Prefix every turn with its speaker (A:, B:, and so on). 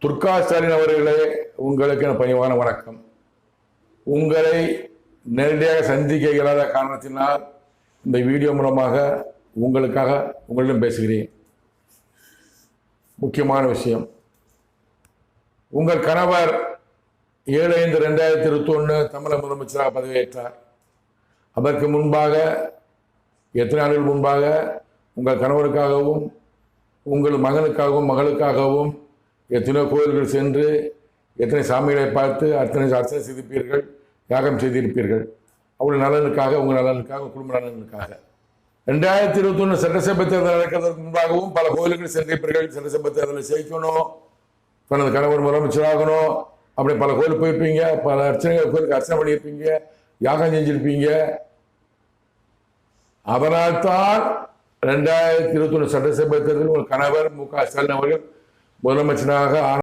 A: துர்கா ஸ்டாலின் அவர்களே, உங்களுக்கு பணிவான வணக்கம். உங்களை நேரடியாக சந்திக்க இயலாத காரணத்தினால் இந்த வீடியோ மூலமாக உங்களிடம் பேசுகிறேன். முக்கியமான விஷயம், உங்கள் கணவர் 7/5/2021 தமிழக முதலமைச்சராக பதவியேற்றார். அதற்கு முன்பாக எத்தனை ஆண்டுகள் முன்பாக உங்கள் கணவருக்காகவும் உங்கள் மகனுக்காகவும் மகளுக்காகவும் எத்தனையோ கோயில்கள் சென்று எத்தனை சாமிகளை பார்த்து அர்ச்சனை செய்திருப்பீர்கள், யாகம் செய்திருப்பீர்கள். அவர்கள் நலனுக்காக, உங்கள் நலனுக்காக, குடும்ப நலனுக்காக. 2021 சட்டசபை தேர்தல் நடக்கிறதுக்கு முன்பாகவும் பல கோயில்கள் சென்றிருப்பீர்கள். சட்டசபை தேர்தலில் ஜெயிக்கணும், தனது கணவர் முதலமைச்சராகணும், அப்படி பல கோயில் போயிருப்பீங்க, பல அர்ச்சனைகள் கோயிலுக்கு அர்ச்சனை பண்ணியிருப்பீங்க, யாகம் செஞ்சிருப்பீங்க. அதனால்தான் 2021 சட்டசபை தேர்தலில் உங்கள் கணவர் மு க ஸ்டாலின் அவர்கள் முதலமைச்சராக